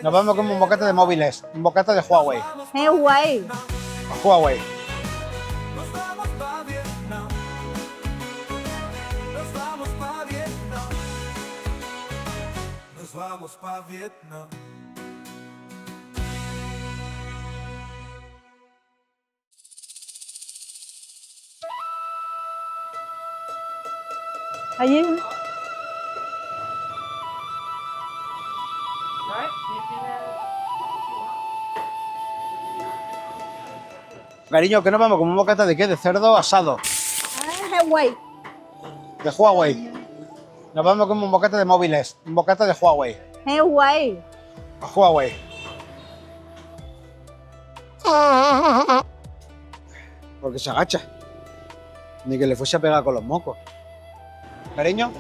Nos vamos con un bocata de móviles, un bocata de Huawei. Huawei. Huawei. Nos vamos pa' Vietnam. Nos vamos pa' Vietnam. Nos vamos pa' Vietnam. Allí uno. Cariño, ¿qué nos vamos con un bocata de qué? De cerdo asado, Huawei. de Huawei. Nos vamos con un bocata de móviles, un bocata de Huawei. Huawei. Huawei. Porque se agacha. Ni que le fuese a pegar con los mocos. Cariño,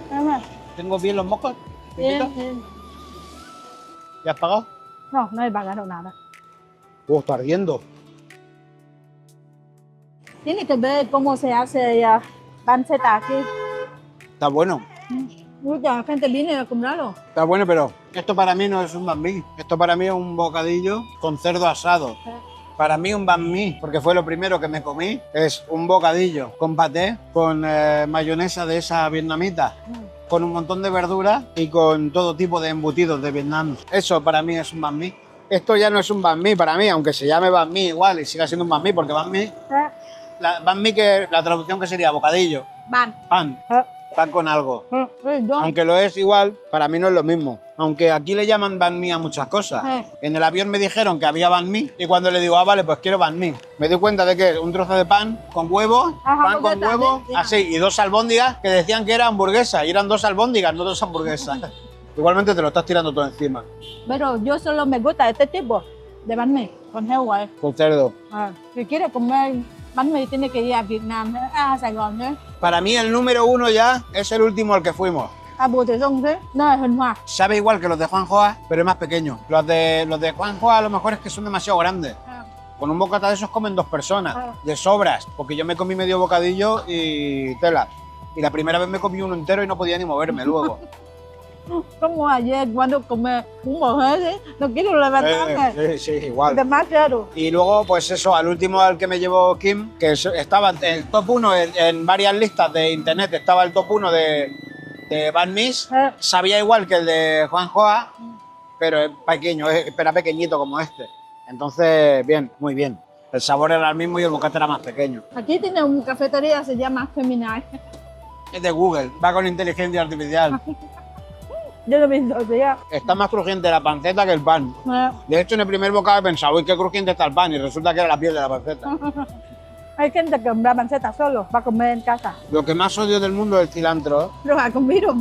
¿tengo bien los mocos? Bien, bien. ¿Ya has pagado? No, no he pagado nada. Está ardiendo. Tiene que ver cómo se hace panceta aquí. Está bueno. Mucha gente viene a comprarlo. Está bueno, pero esto para mí no es un banh mi. Esto para mí es un bocadillo con cerdo asado. Para mí un banh mi, porque fue lo primero que me comí, es un bocadillo con paté, con mayonesa de esa vietnamita, con un montón de verduras y con todo tipo de embutidos de Vietnam. Eso para mí es un banh mi. Esto ya no es un banh mi para mí, aunque se llame banh mi igual y siga siendo un banh mi, porque banh mi, banh mi que la traducción que sería bocadillo, Ban. pan, pan con algo. Aunque lo es igual, para mí no es lo mismo. Aunque aquí le llaman banh mi a muchas cosas. En el avión me dijeron que había banh mi y cuando le digo, ah, vale, pues quiero banh mi, me di cuenta de que es un trozo de pan con huevo, pan con huevo, así, y dos albóndigas que decían que era hamburguesa y eran dos albóndigas, no dos hamburguesas. Igualmente te lo estás tirando todo encima. Pero yo solo me gusta este tipo de banh mi con Huawei. Con cerdo. Si quiere comer banh mi tiene que ir a Vietnam, a Sài Gòn, ¿eh? Para mí el número uno ya es el último al que fuimos. A Bùi Thị Xuân, ¿sí? No, es Hình Hoa. Sabe igual que los de Juan Joa, pero es más pequeño. Los de Juan Joa a lo mejor es que son demasiado grandes. Con un bocata de esos comen dos personas, de sobras, porque yo me comí medio bocadillo y tela. Y la primera vez me comí uno entero y no podía ni moverme luego. Como ayer cuando comí un mujer, no quiero levantarme. Sí, igual. Demasiado. Y luego, pues eso, al último al que me llevó Kim, que estaba en el top 1 en varias listas de internet, estaba el top 1 de banh mi, sabía igual que el de Juan Joa, pero es pequeño, era pequeñito como este. Entonces, bien, muy bien. El sabor era el mismo y el bocata era más pequeño. Aquí tiene una cafetería, se llama Gemini. Es de Google, va con inteligencia artificial. Yo lo he visto, ya. Está más crujiente la panceta que el pan. De hecho, en el primer bocado he pensado, uy, qué crujiente está el pan, y resulta que era la piel de la panceta. Hay gente que compra panceta solo para comer en casa. Lo que más odio del mundo es el cilantro. Pero ha comido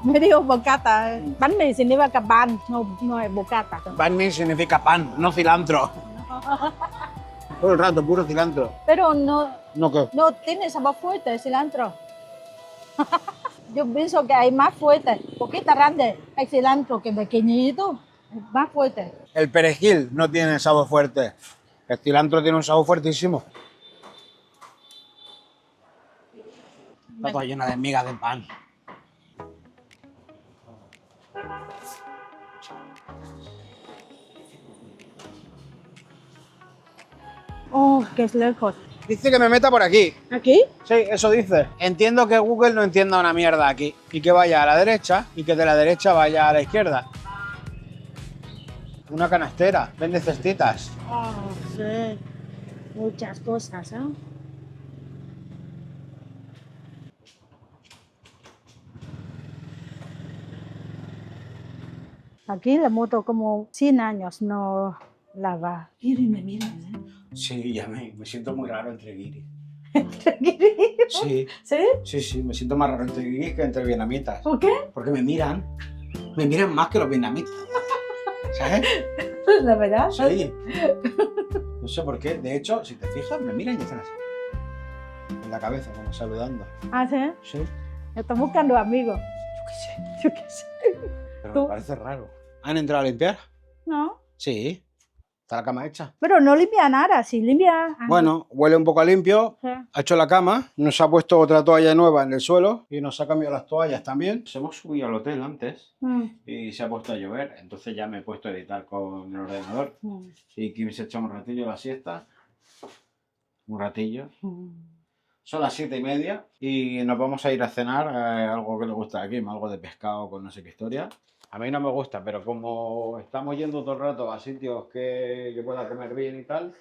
medio bocata. Bánh mì significa pan, no es bocata. Banh mi significa pan, no cilantro. Todo el rato, puro cilantro. Pero no, ¿No qué? no tiene sabor fuerte el cilantro. Yo pienso que hay más fuerte, poquita grande, hay cilantro que pequeñito, más fuerte. El perejil no tiene sabor fuerte. El cilantro tiene un sabor fuertísimo. Está toda llena de migas de pan. Oh, que es lejos. Dice que me meta por aquí. ¿Aquí? Sí, eso dice. Entiendo que Google no entienda una mierda aquí. Y que vaya a la derecha y que de la derecha vaya a la izquierda. Una canastera, vende cestitas. Oh, sí. Muchas cosas, ¿eh? Aquí la moto como 100 años no la va. Mira y me miras, ¿eh? Sí, ya me siento muy raro entre guiris. ¿Qué? Sí, ¿Sí? sí, me siento más raro entre guiris que entre vietnamitas. ¿Por qué? Porque me miran más que los vietnamitas. ¿Sabes? La verdad. Sí. No sé por qué. De hecho, si te fijas, me miran y hacen así. En la cabeza, como saludando. ¿Ah, sí? Sí. Están buscando amigos. Yo qué sé. Yo qué sé. Pero ¿Tú? me parece raro. ¿Han entrado a limpiar? ¿No? Sí. Está la cama hecha. Pero no limpia nada, si limpia... Bueno, huele un poco a limpio. Sí. Ha hecho la cama, nos ha puesto otra toalla nueva en el suelo y nos ha cambiado las toallas también. Nos hemos subido al hotel antes y se ha puesto a llover, entonces ya me he puesto a editar con el ordenador. Y Kim se echa un ratillo la siesta. Un ratillo. Son las 7:30 y nos vamos a ir a cenar algo que le gusta a Kim, algo de pescado con no sé qué historia. A mí no me gusta, pero como estamos yendo todo el rato a sitios que pueda comer bien y tal,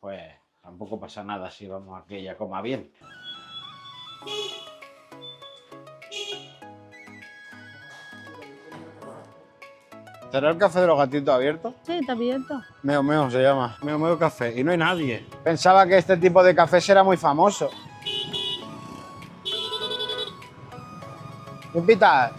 pues tampoco pasa nada si vamos a que ella coma bien. ¿Será el café de los gatitos abierto? Sí, está abierto. Meo Meo se llama. Meo Meo Café. Y no hay nadie. Pensaba que este tipo de café era muy famoso. Invita.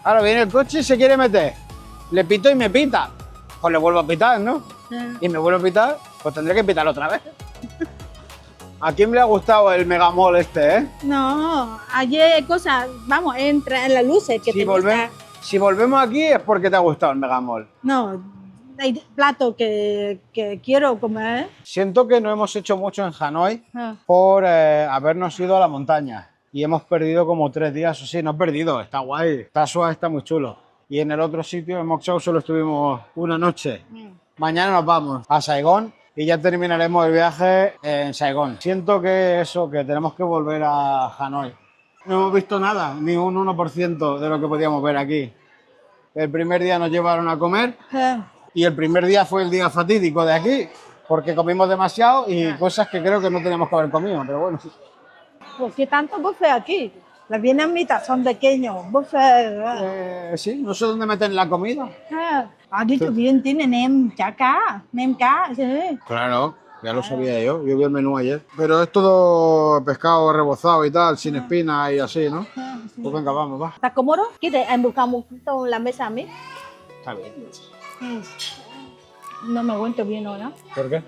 Ahora viene el coche y se quiere meter. Le pito y me pita. Pues le vuelvo a pitar, ¿no? Y me vuelvo a pitar, pues tendré que pitar otra vez. ¿A quién le ha gustado el Megamall este, eh? No, ayer cosas, vamos, entra en las luces que te gusta. Si volvemos aquí es porque te ha gustado el Megamall. No, hay platos que quiero comer. Siento que no hemos hecho mucho en Hanoi Ah. por habernos ido a la montaña. Y hemos perdido como 3 días, o sí, no he perdido, está guay, está suave, está muy chulo. Y en el otro sitio, en Mok Chau, solo estuvimos una noche. Mañana nos vamos a Saigón y ya terminaremos el viaje en Saigón. Siento que eso, que tenemos que volver a Hanoi. No hemos visto nada, ni un 1% de lo que podíamos ver aquí. El primer día nos llevaron a comer y el primer día fue el día fatídico de aquí, porque comimos demasiado y cosas que creo que no teníamos que haber comido, pero bueno. ¿Por qué tanto buffet aquí? Las vietnamitas son pequeños, buffet. Sí, no sé dónde meten la comida. Ha dicho bien, tiene nem cá, sí. Claro, ya lo sabía yo vi el menú ayer. Pero es todo pescado rebozado y tal, sin espinas y así, ¿no? Pues venga, vamos, va. ¿Estás cómodo? ¿Quieres buscar un poquito la mesa a mí? Está bien. No me aguanto bien ahora. ¿Por qué?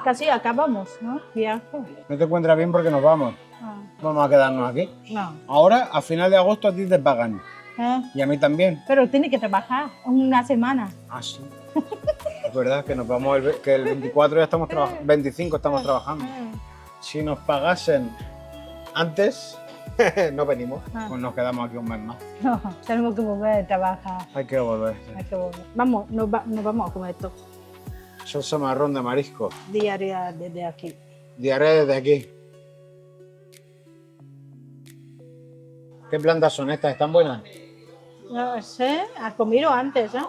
Casi acabamos, ¿no? Viaje. No te encuentras bien porque nos vamos. Vamos a quedarnos aquí. No. Ahora, a final de agosto, a ti te pagan. Y a mí también. Pero tiene que trabajar una semana. Ah, sí. Es verdad que nos vamos que el 24 ya estamos trabajando, 25 estamos trabajando. Si nos pagasen antes, no venimos, pues nos quedamos aquí un mes más. No, tenemos que volver a trabajar. Hay que volver. Sí. Hay que volver. Vamos, nos vamos a comer esto. Salsa marrón de marisco. Diaria desde aquí. Diarrea desde aquí. ¿Qué plantas son estas? ¿Están buenas? No sé, has comido antes, ¿eh?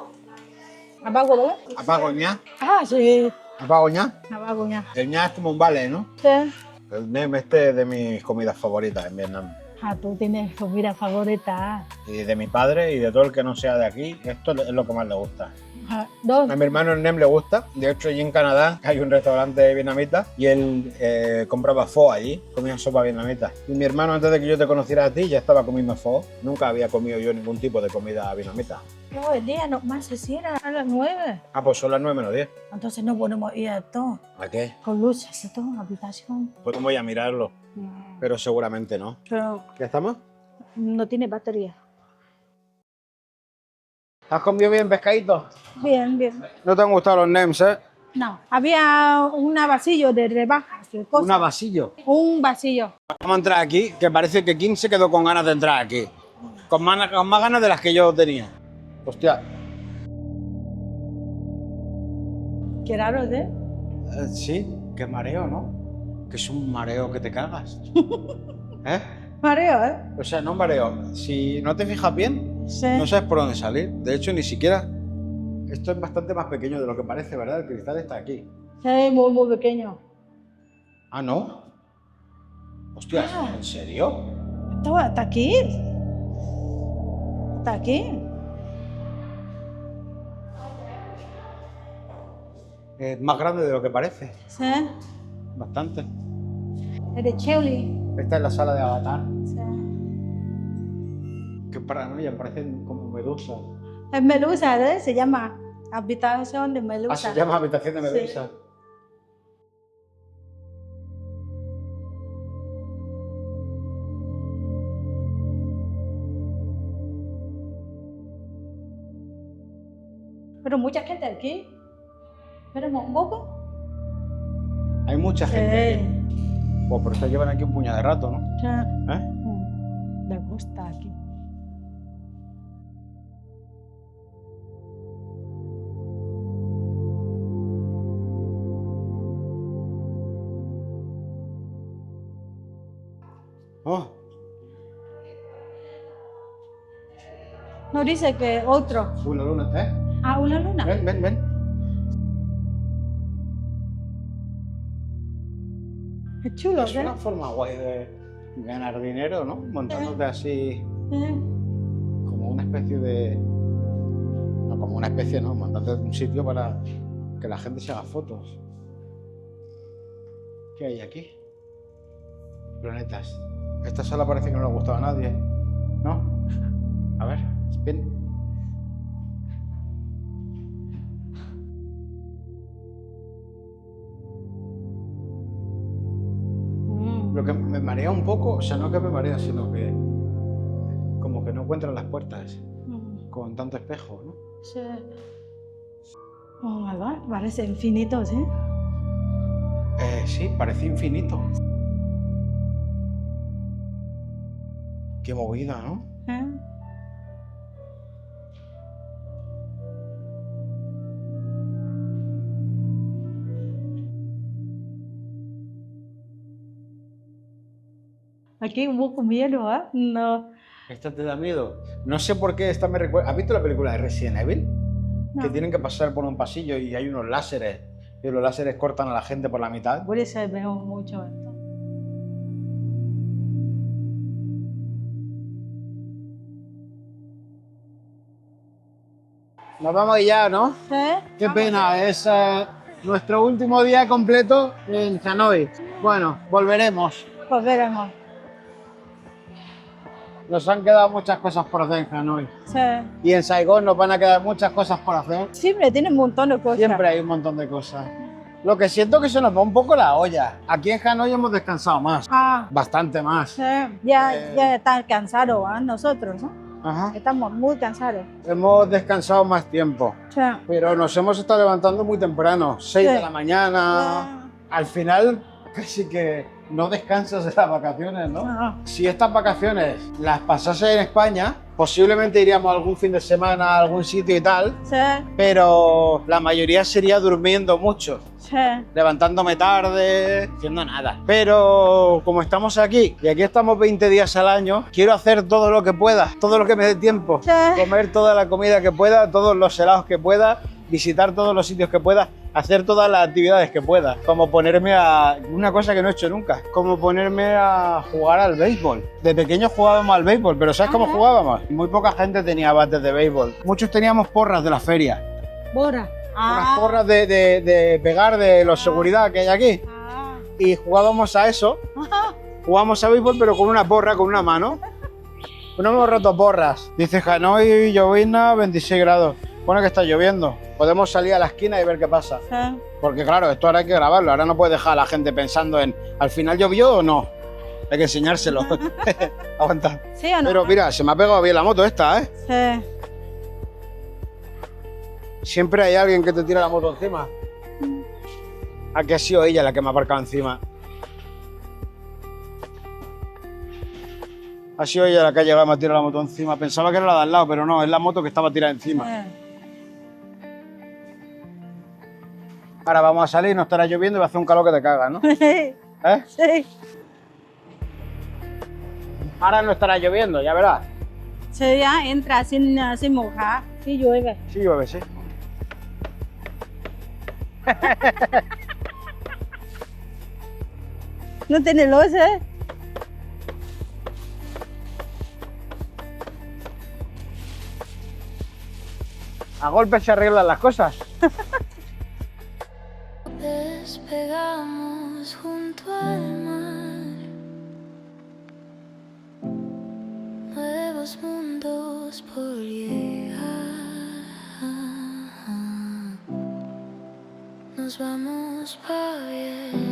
¿Abago, ¿verdad? ¿Apago ña? Ah, sí. ¿Apago ña? Abago ya. El ña es como un vale, ¿no? Sí. El nem este es de mis comidas favoritas en Vietnam. Ah, tú tienes comida favorita. Y de mi padre y de todo el que no sea de aquí, esto es lo que más le gusta. Ah, dos. A mi hermano el nem le gusta. De hecho, allí en Canadá hay un restaurante vietnamita y él compraba pho allí, comía sopa vietnamita. Y mi hermano, antes de que yo te conociera a ti, ya estaba comiendo pho. Nunca había comido yo ningún tipo de comida vietnamita. No, el día nomás se cierra a las 9. Ah, pues son las 9 menos 10. Entonces no podemos ir a todo. ¿A qué? Con luces y todo, habitación. Pues voy a mirarlo, pero seguramente no. Pero ¿Ya estamos? no tiene batería. ¿Has comido bien pescadito? Bien, bien. ¿No te han gustado los nems, eh? No, había un vasillo de rebajas, de cosas. Un vasillo. Un vasillo. Vamos a entrar aquí, que parece que Kim se quedó con ganas de entrar aquí. Con más ganas de las que yo tenía. Hostia. Qué raro, ¿eh? Sí, qué mareo, ¿no? Que es un mareo que te cagas. ¿Eh? Mareo, ¿eh? O sea, no un mareo. Si no te fijas bien, Sí. no sabes por dónde salir. De hecho, ni siquiera... Esto es bastante más pequeño de lo que parece, ¿verdad? El cristal está aquí. Sí, muy, muy pequeño. Ah, ¿no? Hostia, ¿en serio? Está aquí. Está aquí. Es más grande de lo que parece. Sí. Bastante. Es de Cheuli. Esta es la sala de Avatar. Sí. Qué paranoia, parecen como medusas. Es Medusa, ¿eh? Se llama habitación de Medusa. Ah, se llama habitación de Sí. medusa. Pero mucha gente aquí. Esperemos un poco. Hay mucha gente Sí. aquí. Pues por eso llevan aquí un puñado de rato, ¿no? Sí. ¿Eh? Me gusta aquí. Oh, No dice que otro. una luna, ¿eh? Ah, una luna. Ven, ven, ven. Qué chulo, Es ¿eh? una forma guay de ganar dinero, ¿no? Montándote así como una especie de... No, como una especie, ¿no? Montándote en un sitio para que la gente se haga fotos. ¿Qué hay aquí? Planetas. Esta sala parece que no le ha gustado a nadie, ¿no? A ver, spin. Lo que me marea un poco, o sea, no que me marea, sino que como que no encuentran las puertas con tanto espejo, ¿no? Sí. Oh my God, parece infinito, ¿sí? Sí, parece infinito. Qué movida, ¿no? ¿Eh? Aquí un poco miedo, ¿eh? No. ¿Esta te da miedo? No sé por qué esta me recuerda... ¿Has visto la película de Resident Evil? No. Que tienen que pasar por un pasillo y hay unos láseres. Y los láseres cortan a la gente por la mitad. Por eso veo mucho esto. Nos vamos ya, ¿no? ¿Sí? Qué pena, es nuestro último día completo en Hanoi. Bueno, volveremos. Pues veremos. Nos han quedado muchas cosas por hacer en Hanoi. Sí. Y en Saigón nos van a quedar muchas cosas por hacer. Siempre tiene un montón de cosas. Siempre hay un montón de cosas. Lo que siento es que se nos va un poco la olla. Aquí en Hanoi hemos descansado más. Ah, Bastante más. sí. Ya están cansados, ¿eh? Nosotros, ¿no? Ajá. Estamos muy cansados. Hemos descansado más tiempo. Sí. Pero nos hemos estado levantando muy temprano. 6 Sí. de la mañana. Al final casi que no descansas de las vacaciones, ¿no? Ah, Si estas vacaciones las pasase en España, posiblemente iríamos algún fin de semana a algún sitio y tal, sí, pero la mayoría sería durmiendo mucho, sí. levantándome tarde, haciendo nada. Pero como estamos aquí y aquí estamos 20 días al año, quiero hacer todo lo que pueda, todo lo que me dé tiempo, Sí. comer toda la comida que pueda, todos los helados que pueda, visitar todos los sitios que pueda, hacer todas las actividades que pueda, como ponerme a... una cosa que no he hecho nunca, como ponerme a jugar al béisbol. De pequeños jugábamos al béisbol, pero ¿sabes cómo Ajá. jugábamos? Muy poca gente tenía bates de béisbol. Muchos teníamos porras de la feria, Bora. unas porras de pegar de los seguridad que hay aquí. Ah. Y jugábamos a eso, jugábamos a béisbol pero con una porra, con una mano. No hemos roto porras. Dice Hanoi, llovizna, 26 grados. Bueno, que está lloviendo. Podemos salir a la esquina y ver qué pasa. Sí. Porque claro, esto ahora hay que grabarlo. Ahora no puedes dejar a la gente pensando en ¿al final llovió o no? Hay que enseñárselo. Aguanta. ¿Sí o no? Pero mira, se me ha pegado bien la moto esta, ¿eh? Sí. Siempre hay alguien que te tira la moto encima. ¿A que ha sido ella la que me ha aparcado encima? Ha sido ella la que ha llegado y me ha tirado la moto encima. Pensaba que era la de al lado, pero no, es la moto que estaba tirada encima. Sí. Ahora vamos a salir, no estará lloviendo y va a hacer un calor que te cagas, ¿no? ¿Eh? Sí. Ahora no estará lloviendo, ya verás. Sí, ya entra sin mojar. Sí llueve. Sí llueve, sí. No tiene luz, ¿eh? A golpes se arreglan las cosas. Despegamos junto al mar, nuevos mundos por llegar. Nos vamos pa' bien.